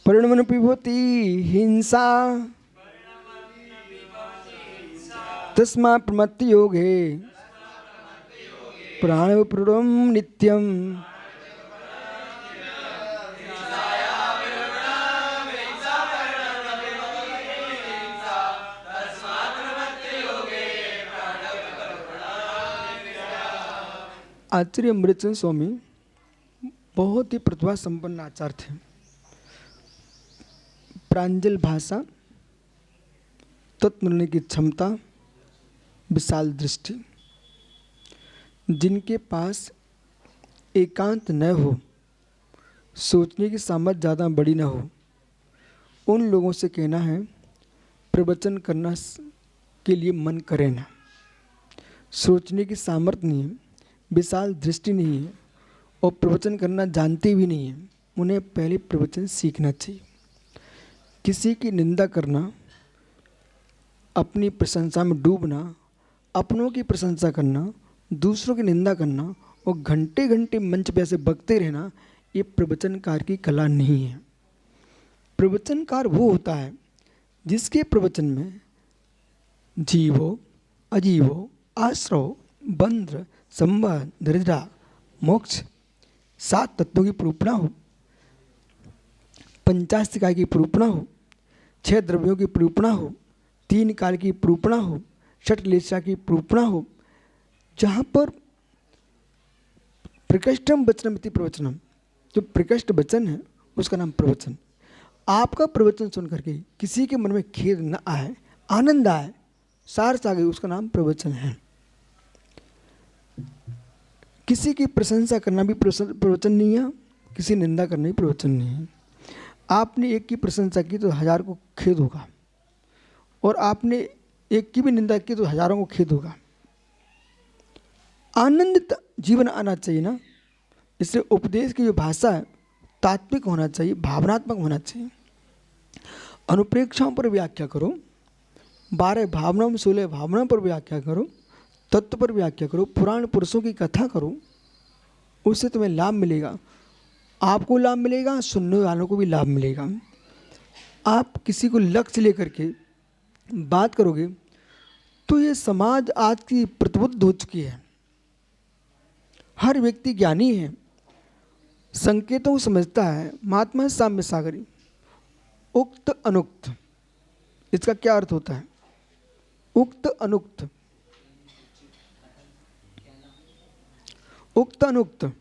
परिणमन पिबोति हिंसा तस्मात् प्रमत्त योगे प्राणविपूर्णं नित्यं। आचार्य अमृतचंद स्वामी बहुत ही प्रतिभा संपन्न आचार्य थे। प्रांजल भाषा, तत्व निर्णय की क्षमता, विशाल दृष्टि। जिनके पास एकांत न हो, सोचने की सामर्थ्य ज़्यादा बड़ी न हो, उन लोगों से कहना है प्रवचन करना के लिए मन करे ना। सोचने की सामर्थ्य नहीं है, विशाल दृष्टि नहीं है और प्रवचन करना जानते भी नहीं है, उन्हें पहले प्रवचन सीखना चाहिए। किसी की निंदा करना, अपनी प्रशंसा में डूबना, अपनों की प्रशंसा करना, दूसरों की निंदा करना और घंटे घंटे मंच पे ऐसे बकते रहना, ये प्रवचनकार की कला नहीं है। प्रवचनकार वो होता है जिसके प्रवचन में जीवो, अजीवो, आश्रव, बंध्र, संबंध, दरिद्रा, मोक्ष, 7 तत्वों की प्रूपणा हो, 50 काय की प्रूपणा हो, 6 द्रव्यों की प्रूपणा हो, 3 काल की प्रूपणा हो, 6 लेशा की प्रूपणा हो, जहाँ पर प्रकृष्टम वचनमिति प्रवचनम, जो प्रकृष्ट वचन है उसका नाम प्रवचन। आपका प्रवचन सुन करके किसी के मन में खेद न आए, आनंद आए, सार आ गई, उसका नाम प्रवचन है। किसी की प्रशंसा करना भी प्रवचन नहीं है, किसी निंदा करना भी प्रवचन नहीं है। आपने एक की प्रशंसा की तो 1000 को खेद होगा और आपने एक की भी निंदा की तो हजारों को खेद होगा। आनंदित जीवन आना चाहिए ना, इसलिए उपदेश की जो भाषा है तात्विक होना चाहिए, भावनात्मक होना चाहिए। अनुप्रेक्षाओं पर व्याख्या करो, 12 भावनाओं में 16 भावनाओं पर व्याख्या करो, तत्व पर व्याख्या करो, पुराण पुरुषों की कथा करो, उससे तुम्हें लाभ मिलेगा। आपको लाभ मिलेगा, सुनने वालों को भी लाभ मिलेगा। आप किसी को लक्ष्य लेकर के बात करोगे तो ये समाज आज की प्रतिबुद्ध हो चुकी है। हर व्यक्ति ज्ञानी है, संकेतों को समझता है। महात्मा साम्य सागरी, उक्त अनुक्त, इसका क्या अर्थ होता है? उक्त अनुक्त, उक्त अनुक्त,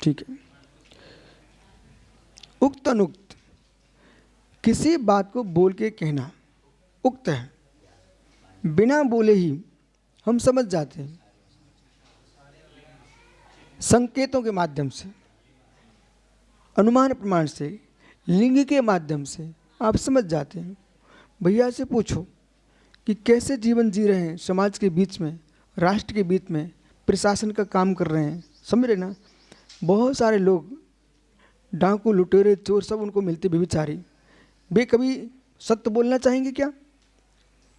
ठीक है। उक्त अनुक्त, किसी बात को बोल के कहना उक्त है, बिना बोले ही हम समझ जाते हैं। संकेतों के माध्यम से, अनुमान प्रमाण से, लिंग के माध्यम से आप समझ जाते हैं। भैया से पूछो कि कैसे जीवन जी रहे हैं, समाज के बीच में, राष्ट्र के बीच में, प्रशासन का काम कर रहे हैं, समझ रहे ना। बहुत सारे लोग डाकू, लुटेरे, चोर सब उनको मिलते व्यभिचारी, वे कभी सत्य बोलना चाहेंगे क्या?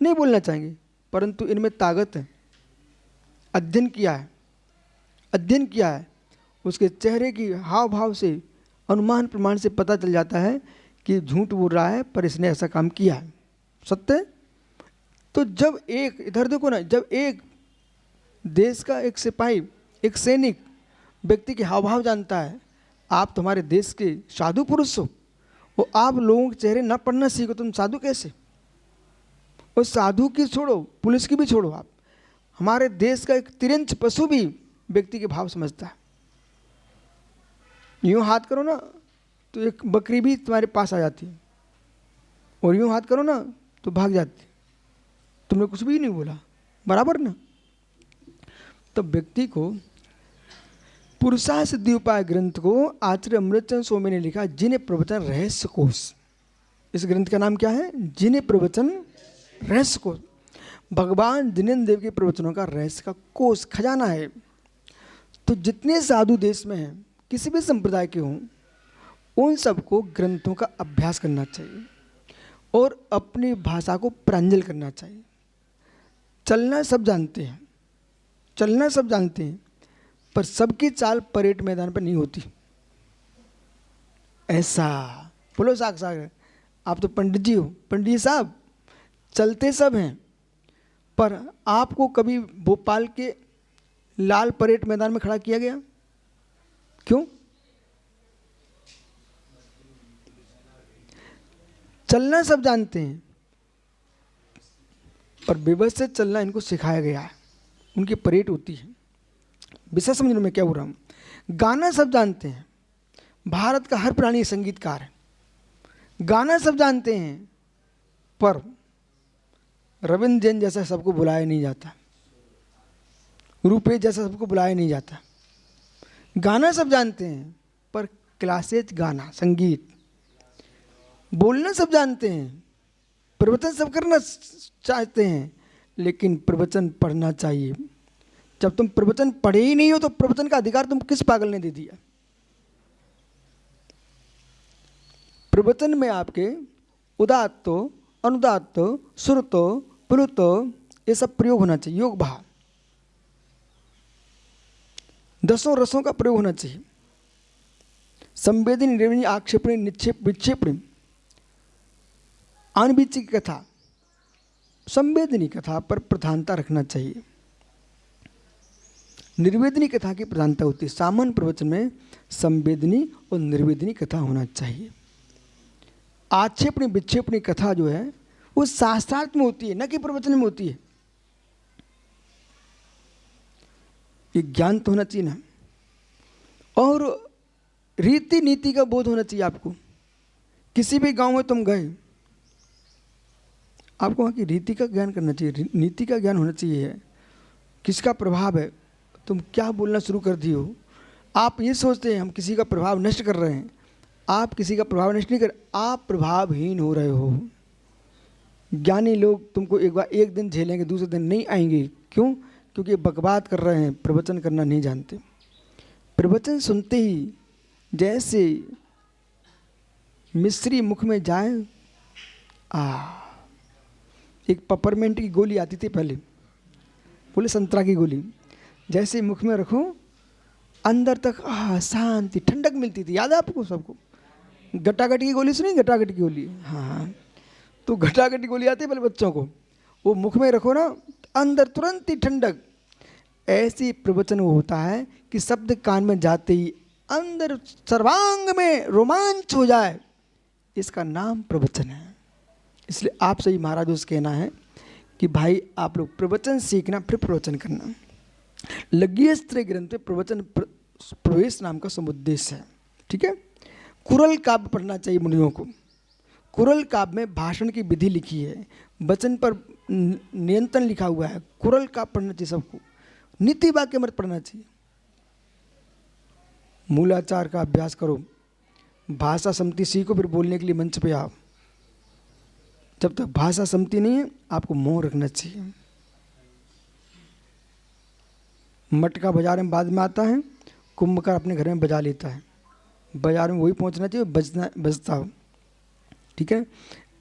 नहीं बोलना चाहेंगे, परंतु इनमें ताकत है। अध्ययन किया है, अध्ययन किया है, उसके चेहरे की हाव भाव से, अनुमान प्रमाण से पता चल जाता है कि झूठ बोल रहा है पर इसने ऐसा काम किया है, सत्य। तो जब एक, इधर देखो ना, जब एक देश का एक सिपाही, एक सैनिक व्यक्ति के हाव भाव जानता है, आप तुम्हारे देश के साधु पुरुष हो, वो आप लोगों के चेहरे न पढ़ना सीखो, तुम साधु कैसे? और साधु की छोड़ो, पुलिस की भी छोड़ो, आप हमारे देश का एक तिरंच पशु भी व्यक्ति के भाव समझता है। यूं हाथ करो ना तो एक बकरी भी तुम्हारे पास आ जाती है, और यूं हाथ करो ना तो भाग जाती है, तुमने कुछ भी नहीं बोला, बराबर ना। तब व्यक्ति को पुरुषा सिद्धि उपाय ग्रंथ को आचार्य अमृतचंद स्वामी ने लिखा, जिन्हें प्रवचन रहस्य कोश। इस ग्रंथ का नाम क्या है? जिन्हें प्रवचन रहस्य कोश। भगवान जिनेन्द्र देव के प्रवचनों का रहस्य का कोश, खजाना है। तो जितने साधु देश में हैं, किसी भी संप्रदाय के हों, उन सबको ग्रंथों का अभ्यास करना चाहिए और अपनी भाषा को प्रांजल करना चाहिए। चलना सब जानते हैं, चलना सब जानते हैं, पर सबकी चाल परेड मैदान पर नहीं होती। ऐसा बोलो साक्षात। आप तो पंडित जी हो, पंडित जी साहब चलते सब हैं, पर आपको कभी भोपाल के लाल परेड मैदान में खड़ा किया गया? क्यों? चलना सब जानते हैं, पर बेबस से चलना इनको सिखाया गया है, उनकी परेड होती है। विषय समझने में क्या हो रहा हूँ। गाना सब जानते हैं, भारत का हर प्राणी संगीतकार है, गाना सब जानते हैं, पर रविंद्र जैन जैसा सबको बुलाया नहीं जाता, रूपेश जैसा सबको बुलाया नहीं जाता। गाना सब जानते हैं, पर क्लासेज गाना संगीत, बोलना सब जानते हैं, प्रवचन सब करना चाहते हैं, लेकिन प्रवचन पढ़ना चाहिए। जब तुम प्रवचन पढ़े ही नहीं हो तो प्रवचन का अधिकार तुम किस पागल ने दे दिया? प्रवचन में आपके उदात्तो, अनुदात्तो, श्रुतो, प्लुतो ये सब प्रयोग होना चाहिए, योग भाव, 10 रसों का प्रयोग होना चाहिए। संवेदनी, निर्वेदनी, आक्षेपणी, निक्षेप, विक्षेपणी, आनबीची की कथा, संवेदनी कथा पर प्रधानता रखना चाहिए, निर्वेदनी कथा की प्रधानता होती है। सामान्य प्रवचन में संवेदनी और निर्वेदनी कथा होना चाहिए। आक्षेपणी विक्षेपणी कथा जो है वो शास्त्रार्थ में होती है, न कि प्रवचन में होती है। ये ज्ञान तो होना चाहिए ना, और रीति नीति का बोध होना चाहिए आपको। किसी भी गांव में तुम गए, आपको वहाँ की रीति का ज्ञान करना चाहिए, नीति का ज्ञान होना चाहिए, किसका प्रभाव है, तुम क्या बोलना शुरू कर दी हो। आप ये सोचते हैं हम किसी का प्रभाव नष्ट कर रहे हैं, आप किसी का प्रभाव नष्ट नहीं कर, आप प्रभावहीन हो रहे हो। ज्ञानी लोग तुमको एक दिन झेलेंगे, दूसरे दिन नहीं आएंगे। क्यों? क्योंकि बकवाद कर रहे हैं, प्रवचन करना नहीं जानते। प्रवचन सुनते ही जैसे मिस्री मुख में जाए, एक पेपरमेंट की गोली आती थी पहले, बोले संतरा की गोली, जैसे मुख में रखो अंदर तक शांति ठंडक मिलती थी। याद है आपको सबको? गटागट की गोली सुनी? गटागट की गोली, हाँ। तो गटागट की गोली आती है पहले बच्चों को, वो मुख में रखो ना, अंदर तुरंत ही ठंडक। ऐसी प्रवचन वो होता है कि शब्द कान में जाते ही अंदर सर्वांग में रोमांच हो जाए, इसका नाम प्रवचन है। इसलिए आप सही महाराजों से कहना है कि भाई आप लोग प्रवचन सीखना, फिर प्रवचन करना। लग्गियस्त्र ग्रंथ में प्रवचन प्रवेश नाम का समुद्देश्य है, ठीक है। कुरल काव्य पढ़ना चाहिए मुनियों को। कुरल काव्य में भाषण की विधि लिखी है, वचन पर नियंत्रण लिखा हुआ है। कुरल काव्य पढ़ना चाहिए सबको, नीति वाक्य मत पढ़ना चाहिए। मूलाचार का अभ्यास करो, भाषा सम्मति सीखो, फिर बोलने के लिए मंच पे आओ। जब तक भाषा सम्मति नहीं है आपको मौन रखना चाहिए। मटका बाजार में बाद में आता है, कुंभकार अपने घर में बजा लेता है, बाजार में वही पहुंचना चाहिए बजता हो, ठीक है।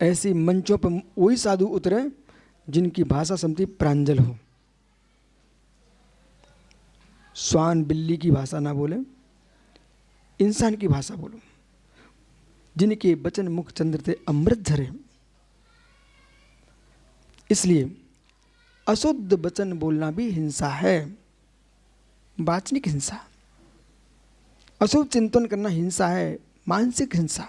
ऐसे मंचों पर वही साधु उतरे जिनकी भाषा सम्मति प्रांजल हो। श्वान बिल्ली की भाषा ना बोले, इंसान की भाषा बोलो। जिनके वचन मुख चंद्र थे अमृत झरे। इसलिए अशुद्ध वचन बोलना भी हिंसा है, वाचनिक हिंसा। अशुभ चिंतन करना हिंसा है, मानसिक हिंसा।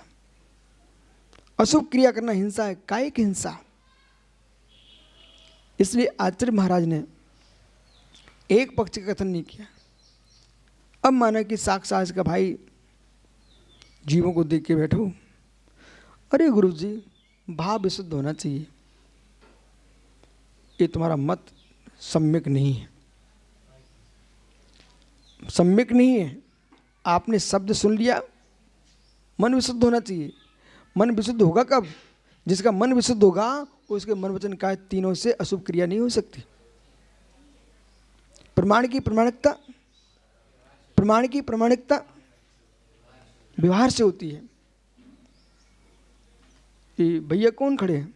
अशुभ क्रिया करना हिंसा है, कायिक हिंसा। इसलिए आचार्य महाराज ने एक पक्ष का कथन नहीं किया। अब माना कि साक्षात का भाई जीवों को देख के बैठो, अरे गुरु जी भाव विशुद्ध होना चाहिए, ये तुम्हारा मत सम्यक नहीं है, सम्यक नहीं है। आपने शब्द सुन लिया, मन विशुद्ध होना चाहिए। मन विशुद्ध होगा कब? जिसका मन विशुद्ध होगा उसके मन वचन काया तीनों से अशुभ क्रिया नहीं हो सकती। प्रमाण की प्रमाणिकता, प्रमाण की प्रमाणिकता व्यवहार से होती है। ये भैया कौन खड़े हैं?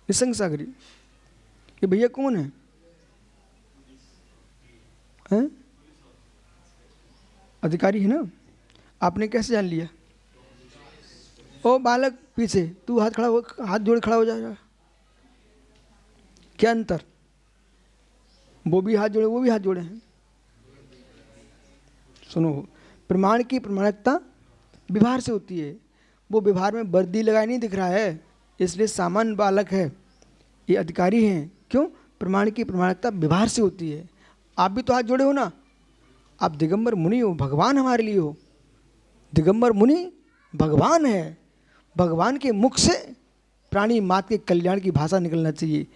निसंग सागरी, ये भैया कौन है? हैं? अधिकारी है ना? आपने कैसे जान लिया? ओ बालक पीछे, तू हाथ खड़ा हो, हाथ जोड़ खड़ा हो जा। क्या अंतर? वो भी हाथ जोड़े, वो भी हाथ जोड़े हैं। सुनो, प्रमाण की प्रमाणिकता व्यवहार से होती है। वो व्यवहार में वर्दी लगाए नहीं दिख रहा है, इसलिए सामान्य बालक है, ये अधिकारी हैं। क्यों? प्रमाण की प्रमाणिकता व्यवहार से होती है। आप भी तो हाथ जोड़े हो ना, आप दिगंबर मुनि हो, भगवान हमारे लिए हो। दिगंबर मुनि भगवान है, भगवान के मुख से प्राणी मात्र के कल्याण की भाषा निकलना चाहिए।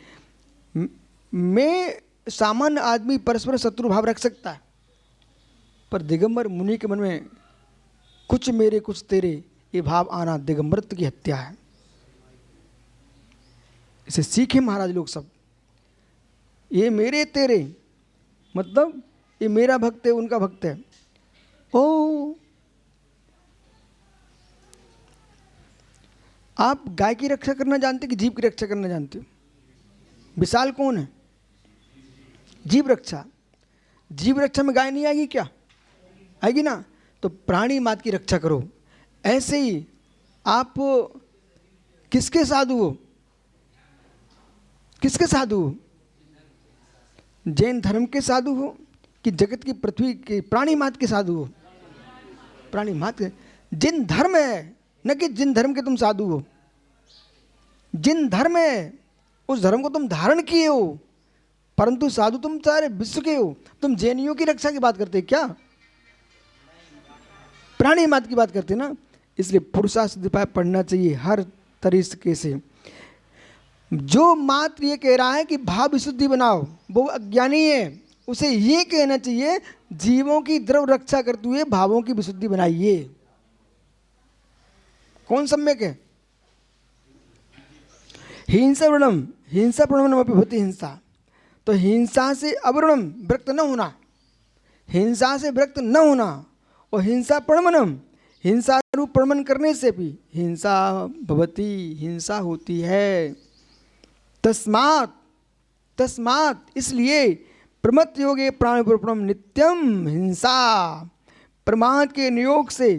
मैं सामान्य आदमी परस्पर शत्रु भाव रख सकता है, पर दिगंबर मुनि के मन में कुछ मेरे कुछ तेरे ये भाव आना दिगंबरत्व की हत्या है। इसे सीखे महाराज लोग सब। ये मेरे तेरे मतलब ये मेरा भक्त है, उनका भक्त है। ओ, आप गाय की रक्षा करना जानते कि जीव की रक्षा करना जानते हो? विशाल कौन है? जीव रक्षा। जीव रक्षा में गाय नहीं आएगी क्या? आएगी ना। तो प्राणी मात की रक्षा करो। ऐसे ही आप किसके साधु हो? किसके साधु हो? जैन धर्म के साधु हो कि जगत की पृथ्वी के प्राणी मात के साधु हो? प्राणी मात के। जिन धर्म है, न कि जिन धर्म के तुम साधु हो। जिन धर्म है उस धर्म को तुम धारण किए हो, परंतु साधु तुम सारे विश्व के हो। तुम जैनियों की रक्षा की बात करते क्या? प्राणी मात की बात करते ना। इसलिए पुरुषार्थ पढ़ना चाहिए हर तरीके से। जो मात्र ये कह रहा है कि भाव विशुद्धि बनाओ, वो अज्ञानी है। उसे ये कहना चाहिए जीवों की द्रव रक्षा करते हुए भावों की विशुद्धि बनाइए। कौन सम्यक है? हिंसा वर्णम, हिंसा प्रणम भवति हिंसा। तो हिंसा से अवर्णम विरक्त न होना, हिंसा से विरक्त न होना। और हिंसा प्रणमनम, हिंसा रूप प्रणमन करने से भी हिंसा भवति, हिंसा होती है। तस्मात्, तस्मात् इसलिए प्रमत योगे प्राणिपूर्णम नित्यम हिंसा। प्रमाद के नियोग से,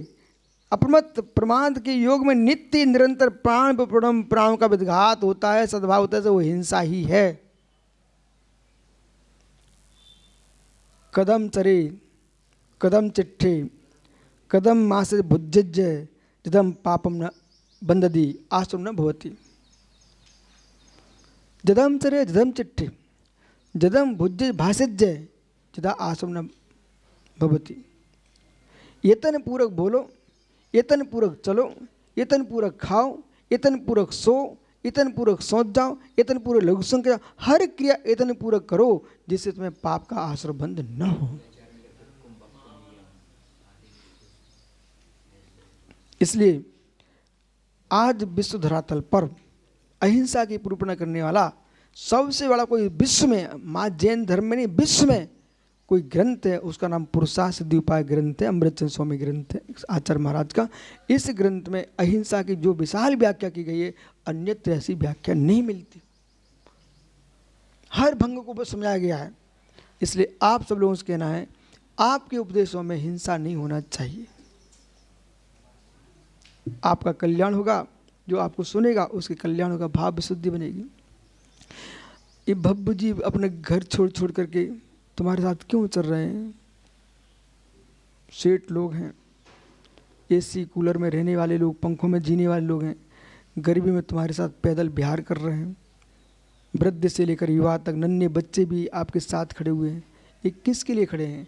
अप्रमत्त प्रमाद के योग में नित्य निरंतर प्राणिपूर्णम, प्राणों का विघात होता है, सद्भाव होता है, तो वो हिंसा ही है। कदम चरे कदम चिट्ठे कदम मासे भुज्जज जदम पापम न बंददी आश्रम न भवति। जदम चरे जदम चिट्ठे जदम भुज्ज भाषिज जदा आश्रम न भवति। यतन पूर्वक बोलो, यतन पूर्वक चलो, यतन पूर्वक खाओ, यतन पूर्वक सो, यतन पूर्वक सोच जाओ, यतन पूर्वक लघु संख्या, हर क्रिया यतन पूर्वक करो जिससे तुम्हें पाप का आश्रय बंध न हो। इसलिए आज विश्व धरातल पर अहिंसा की निरूपण करने वाला सबसे बड़ा कोई विश्व में, मां जैन धर्म में नहीं, विश्व में कोई ग्रंथ है, उसका नाम पुरुषार्थ सिद्धि उपाय ग्रंथ है, अमृतचंद स्वामी ग्रंथ है आचार्य महाराज का। इस ग्रंथ में अहिंसा की जो विशाल व्याख्या की गई है, अन्यत्र ऐसी व्याख्या नहीं मिलती। हर भंग को बस समझाया गया है। इसलिए आप सब लोगों से कहना है, आपके उपदेशों में हिंसा नहीं होना चाहिए। आपका कल्याण होगा, जो आपको सुनेगा उसके कल्याण होगा, भाव विशुद्धि बनेगी। ये भव्य जीव अपने घर छोड़ छोड़ करके तुम्हारे साथ क्यों चल रहे हैं? सेठ लोग हैं, एसी कूलर में रहने वाले लोग, पंखों में जीने वाले लोग हैं, गर्मी में तुम्हारे साथ पैदल विहार कर रहे हैं। वृद्ध से लेकर युवा तक, नन्हे बच्चे भी आपके साथ खड़े हुए हैं। ये किसके लिए खड़े हैं?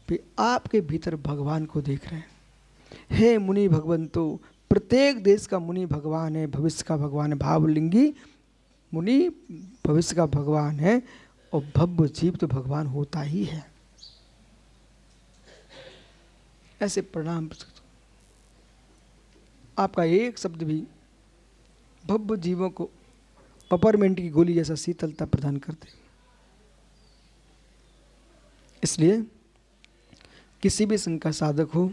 वे आपके भीतर भगवान को देख रहे हैं। हे मुनि भगवंतो, प्रत्येक देश का मुनि भगवान है, भविष्य का भगवान है। भावलिंगी मुनि भविष्य का भगवान है, और भव्य जीव तो भगवान होता ही है। ऐसे प्रणाम, आपका एक शब्द भी भव्य जीवों को पेपरमेंट की गोली जैसा शीतलता प्रदान करते। इसलिए किसी भी संघ का साधक हो,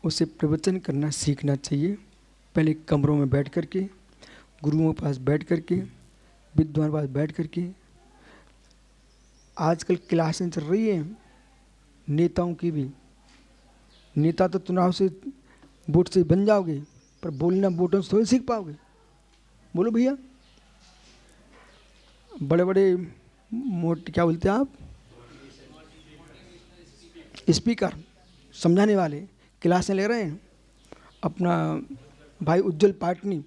उसे प्रवचन करना सीखना चाहिए। पहले कमरों में बैठ करके, गुरुओं के पास बैठ करके, विद्वान के पास बैठ करके। आजकल क्लासें चल रही हैं नेताओं की भी। नेता तो चुनाव से वोट से बन जाओगे, पर बोलना बूटों से थोड़ी सीख पाओगे। बोलो भैया। बड़े बड़े मोटे क्या बोलते हैं आप, स्पीकर, समझाने वाले क्लासें ले रहे हैं। अपना भाई उज्जवल पाटनी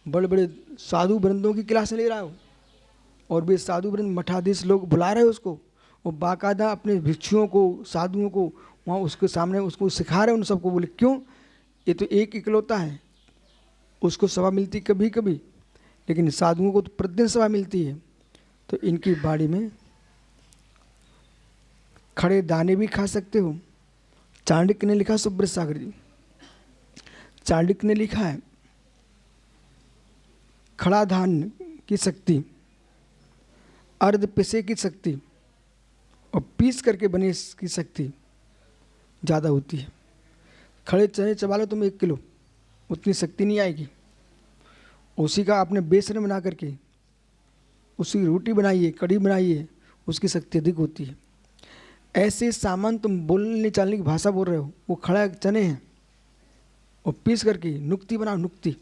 बड़े बड़े साधु वृंदों की क्लासें ले रहा हो, और वे साधु वृंद मठाधीश लोग बुला रहे हैं उसको, और बाकायदा अपने भिक्षुओं को, साधुओं को वहाँ उसके सामने उसको सिखा रहे हैं उन सबको। बोले क्यों, ये तो एक इकलौता है, उसको सभा मिलती कभी कभी, लेकिन साधुओं को तो प्रतिदिन सभा मिलती है। तो इनकी बाड़ी में खड़े दाने भी खा सकते हो। चाणक्य ने लिखा, सुब्रत सागर जी, चाणक्य ने लिखा है, खड़ा धान की शक्ति, अर्ध पिसे की शक्ति और पीस करके बने की शक्ति ज़्यादा होती है। खड़े चने चबा लो तुम 1 किलो, उतनी शक्ति नहीं आएगी। उसी का आपने बेसन बना करके उसकी रोटी बनाइए, कढ़ी बनाइए, उसकी शक्ति अधिक होती है। ऐसे सामान तुम बोलने चालने की भाषा बोल रहे हो, वो खड़ा चने हैं और पीस करके नुक्ति बनाओ, नुक्ति,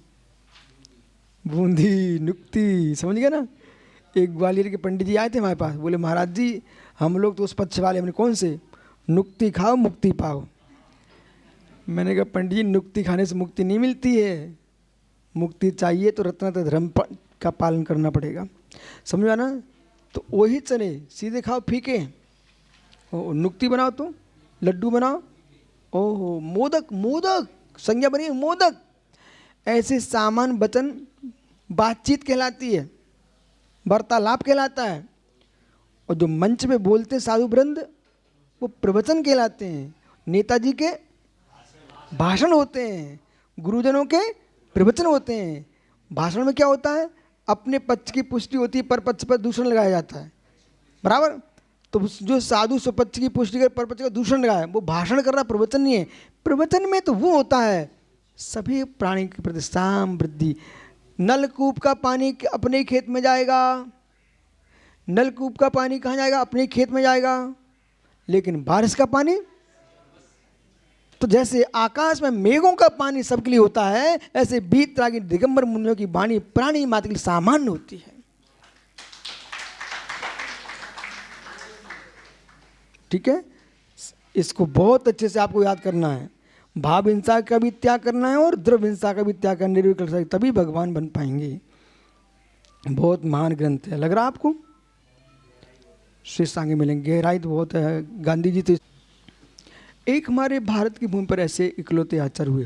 बूंदी नुक्ति, समझ गए ना। एक ग्वालियर के पंडित जी आए थे हमारे पास, बोले महाराज जी हम लोग तो उस पक्ष वाले, हमने कौन से, नुक्ति खाओ मुक्ति पाओ। मैंने कहा पंडित जी नुक्ति खाने से मुक्ति नहीं मिलती है, मुक्ति चाहिए तो रत्नात्रय धर्म का पालन करना पड़ेगा, समझा ना। तो वही चने सीधे खाओ फीके, नुक्ति बनाओ तो लड्डू बनाओ, ओहो मोदक, मोदक संज्ञा बनी मोदक। ऐसे सामान वचन बातचीत कहलाती है, वार्तालाप कहलाता है। और जो मंच पे बोलते हैं साधु वृंद, वो प्रवचन कहलाते हैं। नेताजी के भाषण होते हैं, गुरुजनों के प्रवचन होते हैं। भाषण में क्या होता है, अपने पक्ष की पुष्टि होती है, पर पक्ष पर दूषण लगाया जाता है, बराबर। तो जो साधु स्वपक्ष की पुष्टि कर पर पक्ष का दूषण लगाया, वो भाषण कर रहा, प्रवचन नहीं है। प्रवचन में तो वो होता है सभी प्राणी के प्रति साम वृद्धि। नलकूप का पानी अपने खेत में जाएगा, नलकूप का पानी कहाँ जाएगा, अपने खेत में जाएगा, लेकिन बारिश का पानी, तो जैसे आकाश में मेघों का पानी सबके लिए होता है, ऐसे वीतरागी दिगंबर मुनियों की वाणी प्राणी मात्र के लिए सामान्य होती है। ठीक है, इसको बहुत अच्छे से आपको याद करना है। भाव हिंसा का भी त्याग करना है और द्रव्य हिंसा का भी त्याग करने भी कर सकते, तभी भगवान बन पाएंगे। बहुत महान ग्रंथ है, लग रहा आपको। शेष आगे मिलेंगे, गहराई तो बहुत है। गांधी जी तो एक हमारे भारत की भूमि पर ऐसे इकलौते आचार्य हुए